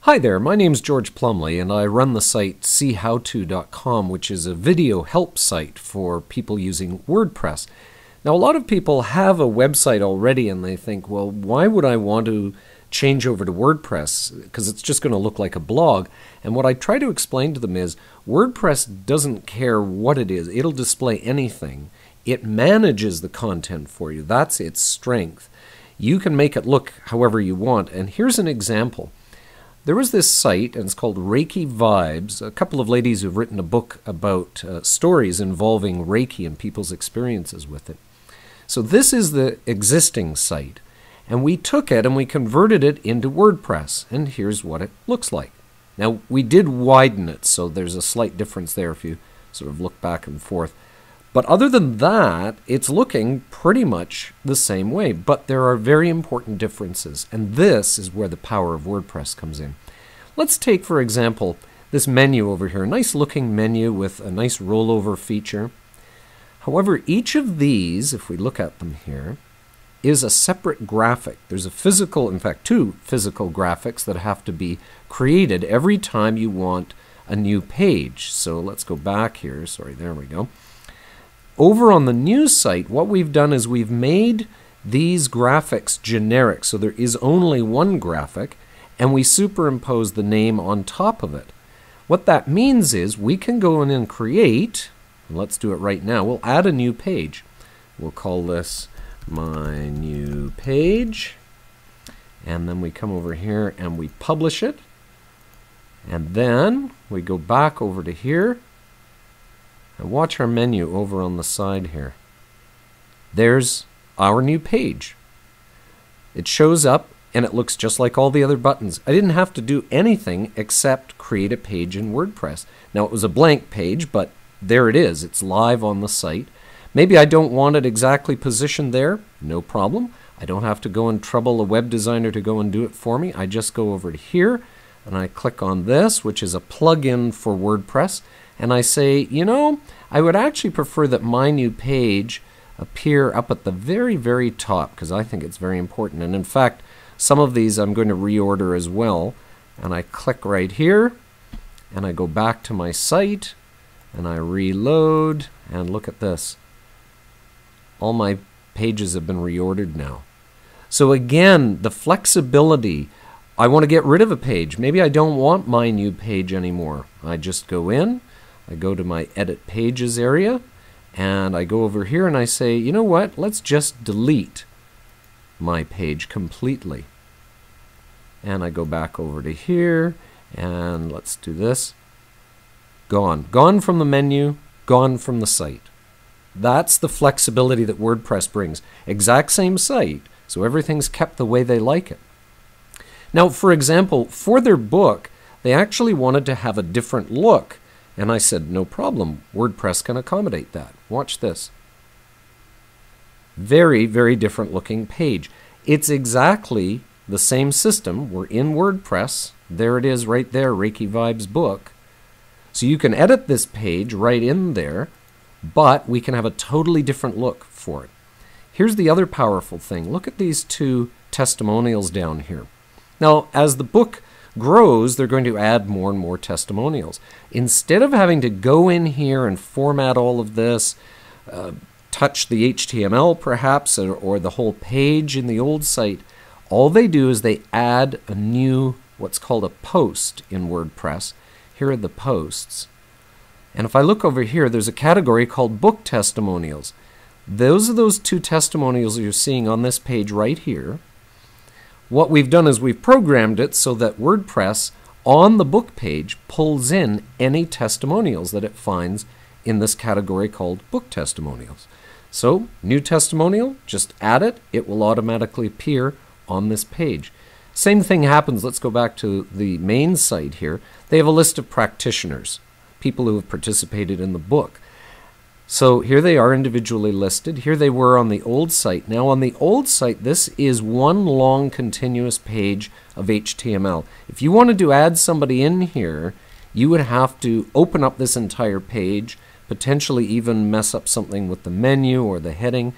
Hi there, my name's George Plumley and I run the site seehowto.com, which is a video help site for people using WordPress. Now a lot of people have a website already and they think, well, why would I want to change over to WordPress? Because it's just going to look like a blog. And what I try to explain to them is WordPress doesn't care what it is. It'll display anything. It manages the content for you. That's its strength. You can make it look however you want. And here's an example. There was this site, and it's called Reiki Vibes. A couple of ladies who've written a book about stories involving Reiki and people's experiences with it. So this is the existing site, and we took it and we converted it into WordPress, and here's what it looks like. Now, we did widen it, so there's a slight difference there if you sort of look back and forth. But other than that, it's looking pretty much the same way. But there are very important differences, and this is where the power of WordPress comes in. Let's take, for example, this menu over here. A nice looking menu with a nice rollover feature. However, each of these, if we look at them here, is a separate graphic. There's a physical, in fact, two physical graphics that have to be created every time you want a new page. So let's go back here. Sorry, there we go. Over on the news site, what we've done is we've made these graphics generic, so there is only one graphic, and we superimpose the name on top of it. What that means is we can go in and create, and let's do it right now, we'll add a new page. We'll call this My New Page, and then we come over here and we publish it, and then we go back over to here, and watch our menu over on the side here. There's our new page. It shows up and it looks just like all the other buttons. I didn't have to do anything except create a page in WordPress. Now it was a blank page, but there it is. It's live on the site. Maybe I don't want it exactly positioned there. No problem. I don't have to go and trouble a web designer to go and do it for me. I just go over to here and I click on this, which is a plugin for WordPress. And I say, you know, I would actually prefer that my new page appear up at the very, very top because I think it's very important. And in fact, some of these I'm going to reorder as well. And I click right here and I go back to my site and I reload and look at this. All my pages have been reordered now. So again, the flexibility. I want to get rid of a page. Maybe I don't want my new page anymore. I just go in. I go to my Edit Pages area, and I go over here and I say, you know what, let's just delete my page completely. And I go back over to here, and let's do this. Gone. Gone from the menu, gone from the site. That's the flexibility that WordPress brings. Exact same site, so everything's kept the way they like it. Now, for example, for their book, they actually wanted to have a different look. And I said, no problem, WordPress can accommodate that. Watch this. Very, very different looking page. It's exactly the same system. We're in WordPress. There it is right there, Reiki Vibes book. So you can edit this page right in there, but we can have a totally different look for it. Here's the other powerful thing. Look at these two testimonials down here. Now, as the book grows, they're going to add more and more testimonials. Instead of having to go in here and format all of this, touch the HTML perhaps, or the whole page in the old site, all they do is they add a new, what's called a post in WordPress. Here are the posts. And if I look over here, there's a category called book testimonials. Those are those two testimonials you're seeing on this page right here. What we've done is we've programmed it so that WordPress on the book page pulls in any testimonials that it finds in this category called book testimonials. So, new testimonial, just add it. It will automatically appear on this page. Same thing happens. Let's go back to the main site here. They have a list of practitioners, people who have participated in the book. So here they are individually listed. Here they were on the old site. Now on the old site, this is one long continuous page of HTML. If you wanted to add somebody in here, you would have to open up this entire page, potentially even mess up something with the menu or the heading.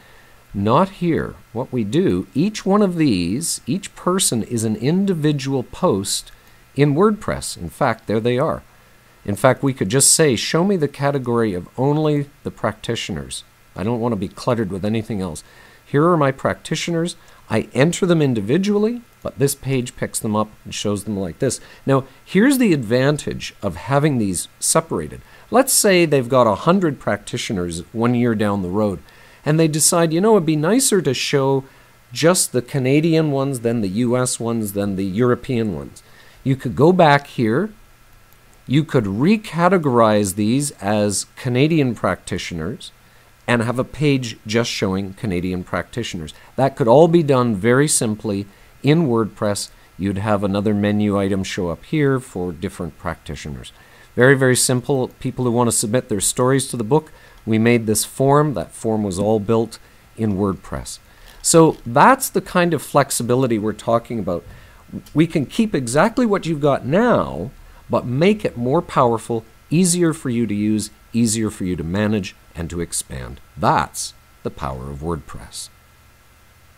Not here. What we do, each one of these, each person is an individual post in WordPress. In fact, there they are. In fact, we could just say, show me the category of only the practitioners. I don't want to be cluttered with anything else. Here are my practitioners. I enter them individually, but this page picks them up and shows them like this. Now, here's the advantage of having these separated. Let's say they've got 100 practitioners 1 year down the road, and they decide, you know, it'd be nicer to show just the Canadian ones, then the US ones, then the European ones. You could go back here. You could recategorize these as Canadian practitioners and have a page just showing Canadian practitioners. That could all be done very simply in WordPress. You'd have another menu item show up here for different practitioners. Very, very simple. People who want to submit their stories to the book, we made this form. That form was all built in WordPress. So that's the kind of flexibility we're talking about. We can keep exactly what you've got now, but make it more powerful, easier for you to use, easier for you to manage and to expand. That's the power of WordPress.